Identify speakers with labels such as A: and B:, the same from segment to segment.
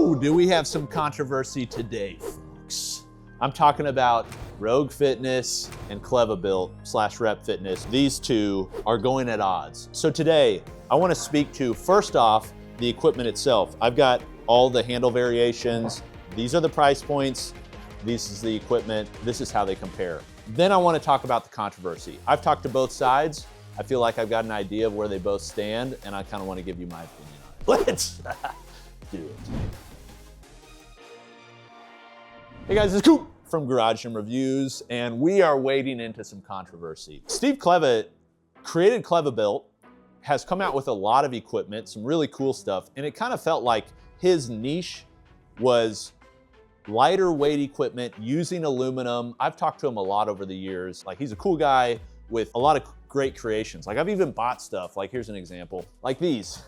A: Woo! Do we have some controversy today, folks? I'm talking about Rogue Fitness and Kleva built / Rep Fitness. These two are going at odds. So today, I want to speak to, first off, the equipment itself. I've got all the handle variations. These are the price points. This is the equipment. This is how they compare. Then I want to talk about the controversy. I've talked to both sides. I feel like I've got an idea of where they both stand, and I kind of want to give you my opinion on it. Let's do it. Hey guys, it's Coop from Garage Gym Reviews, and we are wading into some controversy. Steve Kleva created Kleva Built, has come out with a lot of equipment, some really cool stuff, and it kind of felt like his niche was lighter weight equipment using aluminum. I've talked to him a lot over the years. Like, he's a cool guy with a lot of great creations. Like, I've even bought stuff, like here's an example, like these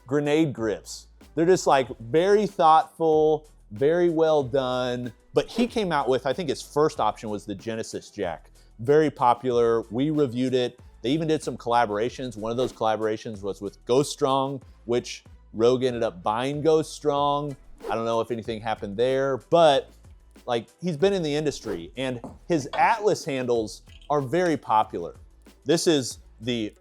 A: grenade grips. They're just like very thoughtful, very well done. But he came out with, I think his first option was the Genesis Jack. Very popular, we reviewed it. They even did some collaborations. One of those collaborations was with Ghost Strong, which Rogue ended up buying Ghost Strong. I don't know if anything happened there, but like, he's been in the industry, and his Atlas handles are very popular. This is the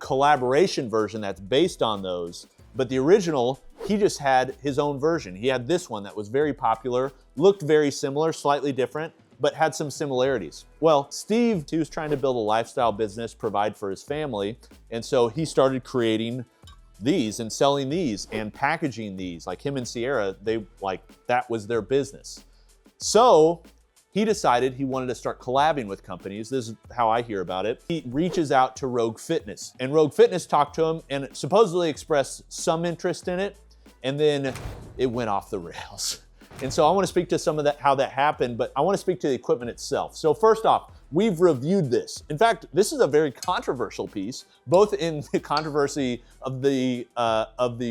A: collaboration version that's based on those, but the original, he just had his own version. He had this one that was very popular, looked very similar, slightly different, but had some similarities. Well, Steve, he was trying to build a lifestyle business, provide for his family, and so he started creating these and selling these and packaging these. Like him and Sierra, that was their business. So he decided he wanted to start collabing with companies. This is how I hear about it. He reaches out to Rogue Fitness, and Rogue Fitness talked to him and supposedly expressed some interest in it, and then it went off the rails. And so I want to speak to some of that, how that happened, but I want to speak to the equipment itself. So first off, we've reviewed this. In fact, this is a very controversial piece, both in the controversy of the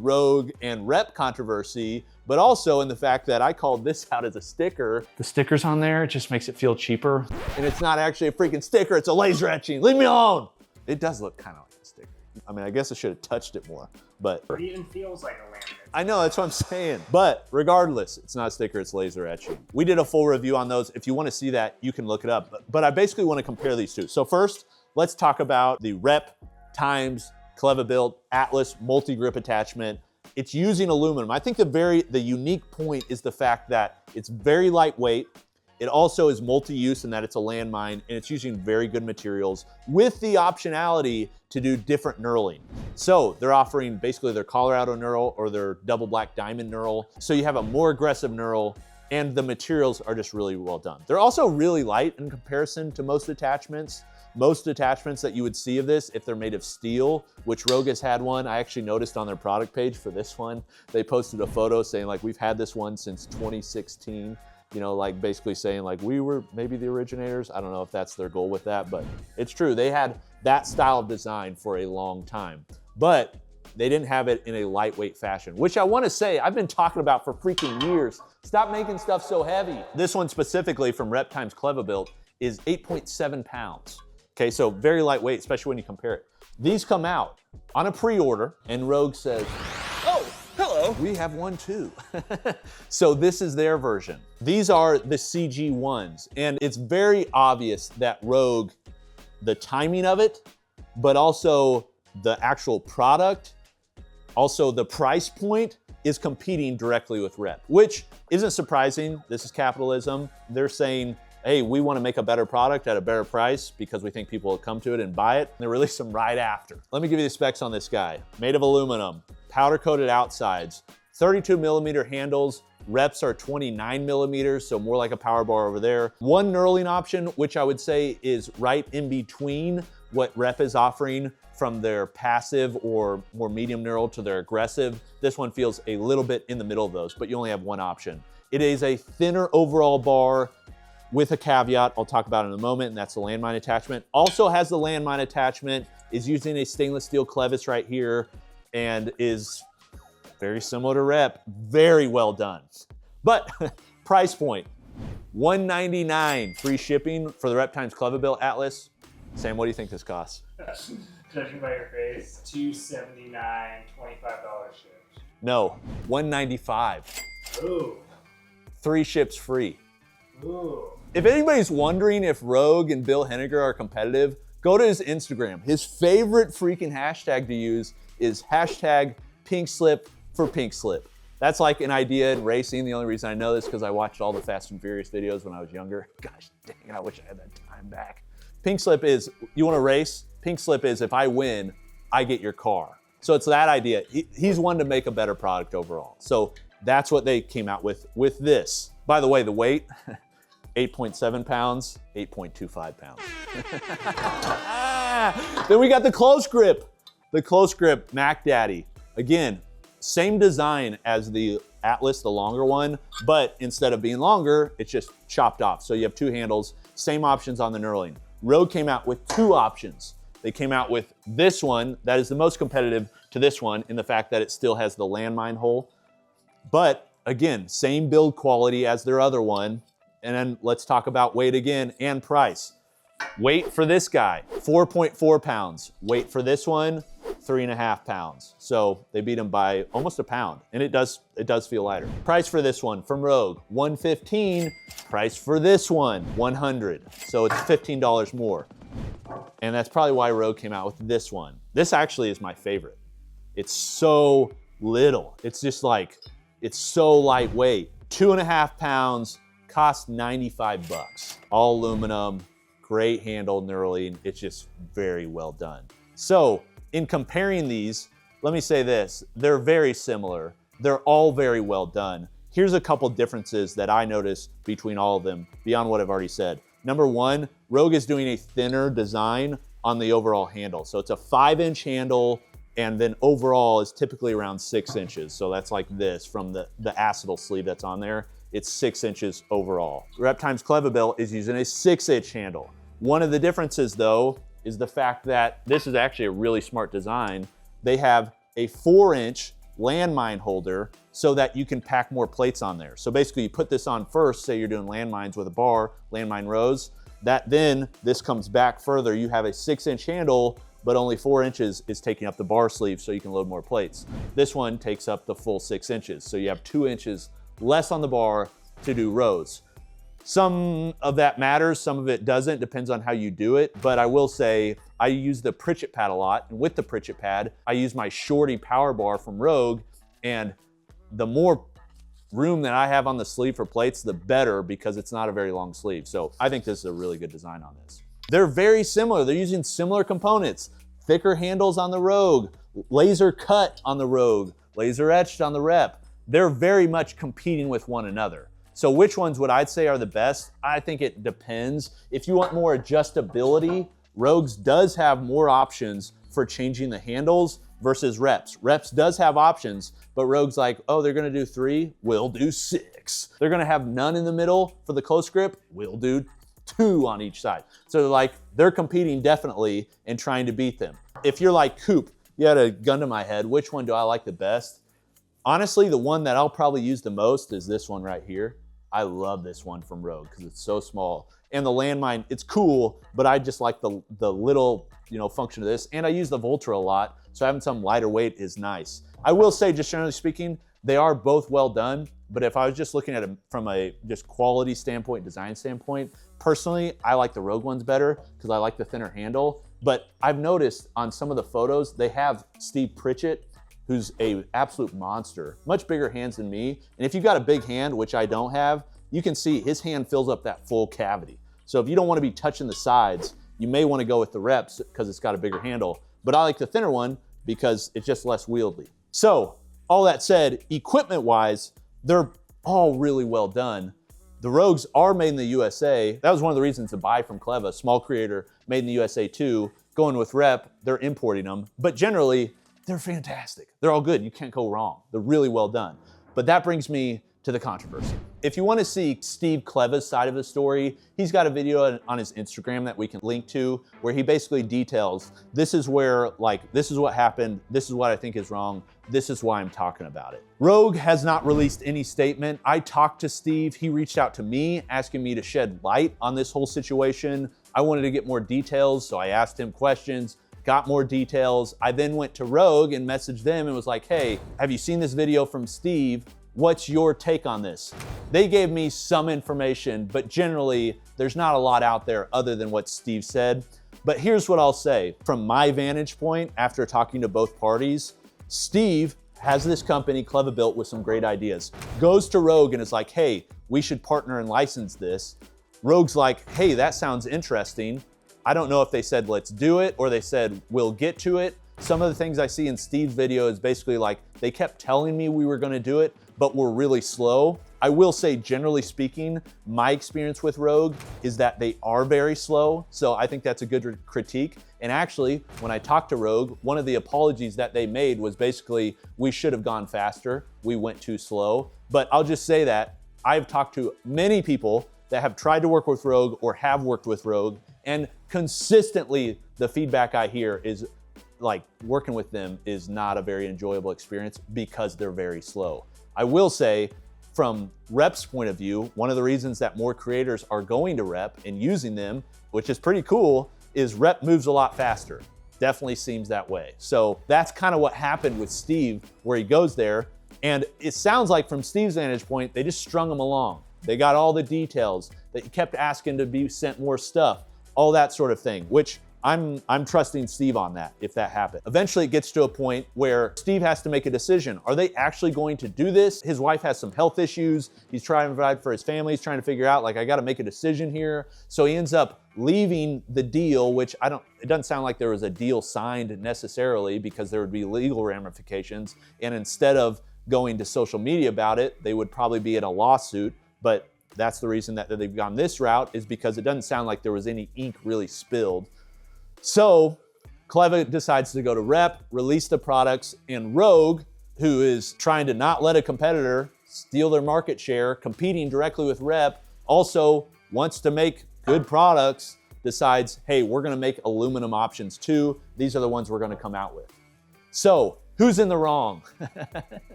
A: Rogue and Rep controversy, but also in the fact that I called this out as a sticker.
B: The sticker's on there, it just makes it feel cheaper.
A: And it's not actually a freaking sticker, it's a laser etching. Leave me alone. It does look kind of like a sticker. I mean, I guess I should have touched it more, but.
C: It even feels like a laminate.
A: I know, that's what I'm saying. But regardless, it's not a sticker, it's laser etching. We did a full review on those. If you want to see that, you can look it up. But I basically want to compare these two. So first, let's talk about the Rep times Kleva Built Atlas multi-grip attachment. It's using aluminum. I think the unique point is the fact that it's very lightweight. It also is multi-use in that it's a landmine, and it's using very good materials with the optionality to do different knurling. So they're offering basically their Colorado knurl or their double black diamond knurl. So you have a more aggressive knurl, and the materials are just really well done. They're also really light in comparison to most attachments. Most attachments that you would see of this, if they're made of steel, which Rogue has had one. I actually noticed on their product page for this one, they posted a photo saying like, we've had this one since 2016. You know, like basically saying like, we were maybe the originators. I don't know if that's their goal with that, but it's true. They had that style of design for a long time, but they didn't have it in a lightweight fashion, which I want to say I've been talking about for freaking years. Stop making stuff so heavy. This one specifically from Rep times Kleva Built is 8.7 pounds. Okay, so very lightweight, especially when you compare it. These come out on a pre-order, and Rogue says, oh, hello, we have one too. So this is their version. These are the CG ones, and it's very obvious that Rogue, the timing of it, but also the actual product, also the price point, is competing directly with Rep, which isn't surprising. This is capitalism. They're saying, hey, we want to make a better product at a better price because we think people will come to it and buy it. And they release them right after. Let me give you the specs on this guy. Made of aluminum, powder coated outsides, 32 millimeter handles. Reps are 29 millimeters, so more like a power bar over there. One knurling option, which I would say is right in between what Rep is offering from their passive or more medium knurl to their aggressive. This one feels a little bit in the middle of those, but you only have one option. It is a thinner overall bar, with a caveat I'll talk about in a moment, and that's the landmine attachment. Also has the landmine attachment, is using a stainless steel clevis right here, and is very similar to Rep, very well done. But price point, $199 free shipping for the Rep times Kleva Built Atlas. Sam, what do you think this costs?
C: Judging by your face, $279, $25 shipped.
A: No, $195.
C: Ooh.
A: 3 ships free.
C: Ooh.
A: If anybody's wondering if Rogue and Bill Henniger are competitive, go to his Instagram. His favorite freaking hashtag to use is hashtag pink slip for pink slip. That's like an idea in racing. The only reason I know this is because I watched all the Fast and Furious videos when I was younger. Gosh dang, I wish I had that time back. Pink slip is, you want to race? Pink slip is if I win, I get your car. So it's that idea. He's one to make a better product overall. So that's what they came out with this. By the way, the weight, 8.7 pounds, 8.25 pounds. Then we got the close grip. The close grip Mac Daddy. Again, same design as the Atlas, the longer one, but instead of being longer, it's just chopped off. So you have 2 handles, same options on the knurling. Rogue came out with 2 options. They came out with this one that is the most competitive to this one in the fact that it still has the landmine hole. But again, same build quality as their other one. And then let's talk about weight again and price. Weight for this guy, 4.4 pounds. Weight for this one, 3.5 pounds. So they beat him by almost a pound, and it does feel lighter. Price for this one from Rogue, $115. Price for this one, $100. So it's $15 more. And that's probably why Rogue came out with this one. This actually is my favorite. It's so little. It's just like, it's so lightweight. 2.5 pounds, cost 95 bucks. All aluminum, great handle knurling. It's just very well done. So in comparing these, let me say this, they're very similar. They're all very well done. Here's a couple differences that I noticed between all of them beyond what I've already said. Number one, Rogue is doing a thinner design on the overall handle. So it's a 5-inch handle, and then overall is typically around 6 inches. So that's like this from the acetal sleeve that's on there. It's 6 inches overall. REPxKleva Bill is using a 6-inch handle. One of the differences though is the fact that this is actually a really smart design. They have a 4-inch landmine holder so that you can pack more plates on there. So basically you put this on first, say you're doing landmines with a bar, landmine rows, then this comes back further. You have a 6-inch handle, but only 4 inches is taking up the bar sleeve so you can load more plates. This one takes up the full 6 inches. So you have 2 inches less on the bar to do rows. Some of that matters, some of it doesn't, depends on how you do it. But I will say, I use the Pritchett pad a lot. And with the Pritchett pad, I use my Shorty power bar from Rogue. And the more room that I have on the sleeve for plates, the better, because it's not a very long sleeve. So I think this is a really good design on this. They're very similar. They're using similar components. Thicker handles on the Rogue, laser cut on the Rogue, laser etched on the Rep. They're very much competing with one another. So which ones would I say are the best? I think it depends. If you want more adjustability, Rogue's does have more options for changing the handles versus Reps. Reps does have options, but Rogue's like, oh, they're gonna do 3, we'll do 6. They're gonna have none in the middle for the close grip, we'll do 2 on each side. So they're competing definitely and trying to beat them. If you're like Coop, you had a gun to my head, which one do I like the best? Honestly, the one that I'll probably use the most is this one right here. I love this one from Rogue because it's so small. And the landmine, it's cool, but I just like the little function of this. And I use the Voltra a lot, so having some lighter weight is nice. I will say, just generally speaking, they are both well done, but if I was just looking at it from a just quality standpoint, design standpoint, personally, I like the Rogue ones better because I like the thinner handle. But I've noticed on some of the photos, they have Steve Pritchett, who's an absolute monster, much bigger hands than me. And if you've got a big hand, which I don't have, you can see his hand fills up that full cavity. So if you don't want to be touching the sides, you may want to go with the Reps because it's got a bigger handle. But I like the thinner one because it's just less wieldy. So all that said, equipment-wise, they're all really well done. The Rogues are made in the USA. That was one of the reasons to buy from Kleva, small creator, made in the USA too. Going with Rep, they're importing them. But generally, they're fantastic. They're all good. You can't go wrong. They're really well done. But that brings me to the controversy. If you want to see Steve Kleva's side of the story, he's got a video on his Instagram that we can link to where he basically details, this is where, this is what happened, this is what I think is wrong, this is why I'm talking about it. Rogue has not released any statement. I talked to Steve. He reached out to me asking me to shed light on this whole situation. I wanted to get more details, so I asked him questions, got more details. I then went to Rogue and messaged them and was like, hey, have you seen this video from Steve? what's your take on this? They gave me some information, but generally there's not a lot out there other than what Steve said. But here's what I'll say. From my vantage point, after talking to both parties, Steve has this company, Kleva built, with some great ideas. Goes to Rogue and is like, hey, we should partner and license this. Rogue's like, hey, that sounds interesting. I don't know if they said, let's do it, or they said, we'll get to it. Some of the things I see in Steve's video is basically like, they kept telling me we were gonna do it, but we're really slow. I will say, generally speaking, my experience with Rogue is that they are very slow. So I think that's a good critique. And actually, when I talked to Rogue, one of the apologies that they made was basically, we should have gone faster. We went too slow. But I'll just say that I've talked to many people that have tried to work with Rogue or have worked with Rogue, and consistently the feedback I hear is like, working with them is not a very enjoyable experience because they're very slow. I will say, from Rep's point of view, one of the reasons that more creators are going to Rep and using them, which is pretty cool, is Rep moves a lot faster. Definitely seems that way. So that's kind of what happened with Steve, where he goes there. And it sounds like from Steve's vantage point, they just strung him along. They got all the details. They kept asking to be sent more stuff, all that sort of thing, which I'm trusting Steve on that if that happened. Eventually it gets to a point where Steve has to make a decision. Are they actually going to do this? His wife has some health issues. He's trying to provide for his family. He's trying to figure out, like, I got to make a decision here. So he ends up leaving the deal, which it doesn't sound like there was a deal signed necessarily, because there would be legal ramifications. And instead of going to social media about it, they would probably be in a lawsuit. But that's the reason that they've gone this route, is because it doesn't sound like there was any ink really spilled. So Kleva decides to go to Rep, release the products, and Rogue, who is trying to not let a competitor steal their market share, competing directly with Rep, also wants to make good products, decides, hey, we're gonna make aluminum options too. These are the ones we're gonna come out with. So who's in the wrong?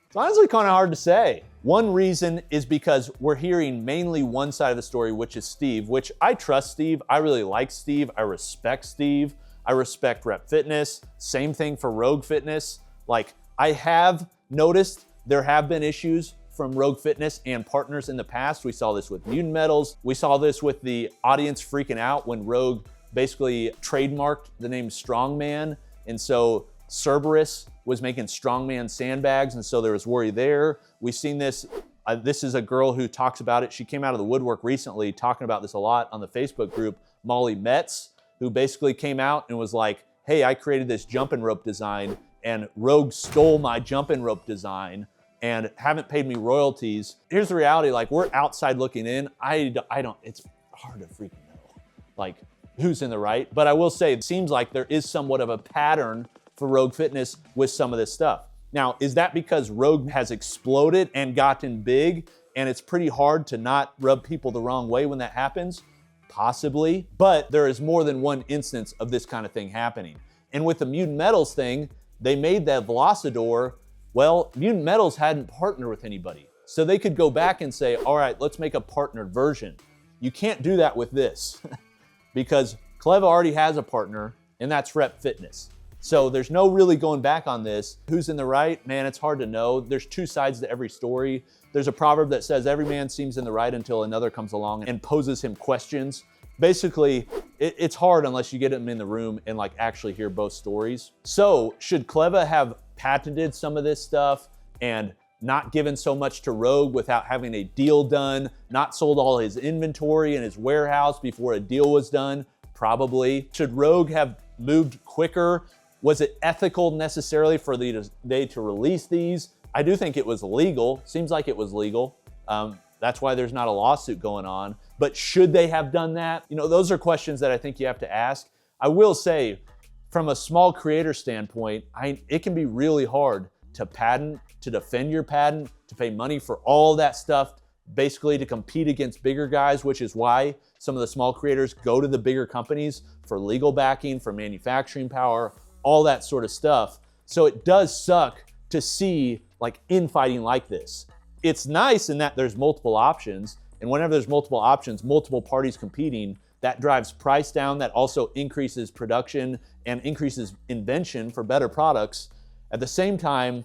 A: It's honestly kind of hard to say. One reason is because we're hearing mainly one side of the story, which is Steve, which I trust Steve. I really like Steve. I respect Steve. I respect Rep Fitness. Same thing for Rogue Fitness. Like, I have noticed there have been issues from Rogue Fitness and partners in the past. We saw this with Mutant Metals. We saw this with the audience freaking out when Rogue basically trademarked the name Strongman. And so Cerberus was making Strongman sandbags, and so there was worry there. We've seen this. This is a girl who talks about it. She came out of the woodwork recently talking about this a lot on the Facebook group, Molly Metz, who basically came out and was like, hey, I created this jumping rope design, and Rogue stole my jumping rope design and haven't paid me royalties. Here's the reality, like, we're outside looking in. I don't, it's hard to freaking know, like, who's in the right. But I will say, it seems like there is somewhat of a pattern for Rogue Fitness with some of this stuff. Now, is that because Rogue has exploded and gotten big, and it's pretty hard to not rub people the wrong way when that happens? Possibly, but there is more than one instance of this kind of thing happening. And with the Mutant Metals thing, they made that Velocidor. Well, Mutant Metals hadn't partnered with anybody. So they could go back and say, all right, let's make a partnered version. You can't do that with this because Kleva already has a partner, and that's Rep Fitness. So there's no really going back on this. Who's in the right? Man, it's hard to know. There's two sides to every story. There's a proverb that says every man seems in the right until another comes along and poses him questions. Basically, it's hard unless you get them in the room and like actually hear both stories. So should Kleva have patented some of this stuff and not given so much to Rogue without having a deal done, not sold all his inventory in his warehouse before a deal was done? Probably. Should Rogue have moved quicker? Was it ethical necessarily for they to release these? I do think it was legal. Seems like it was legal. That's why there's not a lawsuit going on. But should they have done that? You know, those are questions that I think you have to ask. I will say, from a small creator standpoint, it can be really hard to patent, to defend your patent, to pay money for all that stuff, basically to compete against bigger guys, which is why some of the small creators go to the bigger companies for legal backing, for manufacturing power, all that sort of stuff. So it does suck to see like infighting like this. It's nice in that there's multiple options, and whenever there's multiple options, multiple parties competing, that drives price down, that also increases production and increases invention for better products. At the same time,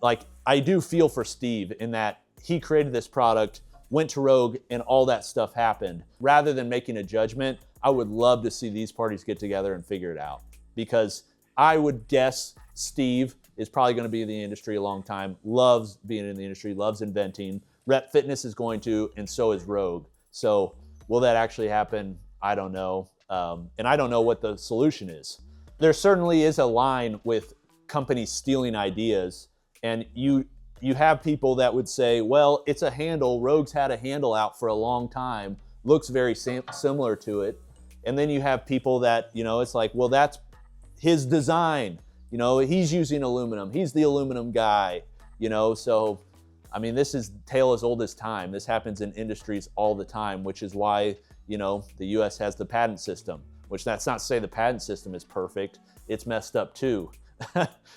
A: like, I do feel for Steve in that he created this product, went to Rogue, and all that stuff happened. Rather than making a judgment, I would love to see these parties get together and figure it out. Because I would guess Steve is probably going to be in the industry a long time, loves being in the industry, loves inventing. Rep Fitness is going to, and so is Rogue. So will that actually happen? I don't know. And I don't know what the solution is. There certainly is a line with companies stealing ideas, and you have people that would say, well, it's a handle. Rogue's had a handle out for a long time, looks very similar to it. And then you have people that, it's like, well, that's his design. He's using aluminum. He's the aluminum guy, so, I mean, this is tale as old as time. This happens in industries all the time, which is why, the US has the patent system, which that's not to say the patent system is perfect. It's messed up too.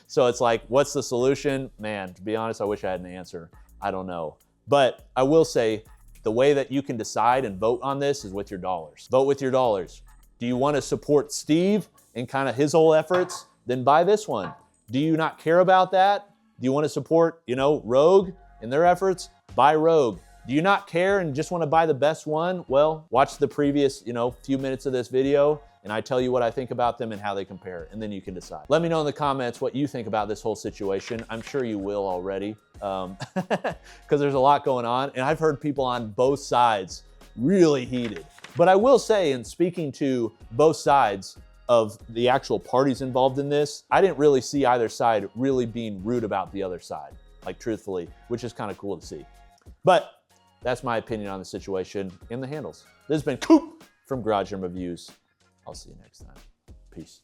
A: So it's like, what's the solution? Man, to be honest, I wish I had an answer. I don't know. But I will say the way that you can decide and vote on this is with your dollars. Vote with your dollars. Do you want to support Steve and kind of his whole efforts? Then buy this one. Do you not care about that? Do you want to support, Rogue and their efforts? Buy Rogue. Do you not care and just want to buy the best one? Well, watch the previous, few minutes of this video, and I tell you what I think about them and how they compare, and then you can decide. Let me know in the comments what you think about this whole situation. I'm sure you will already, because there's a lot going on, and I've heard people on both sides really heated. But I will say, in speaking to both sides of the actual parties involved in this, I didn't really see either side really being rude about the other side, like truthfully, which is kind of cool to see. But that's my opinion on the situation and the handles. This has been Coop from Garage Gym Reviews. I'll see you next time. Peace.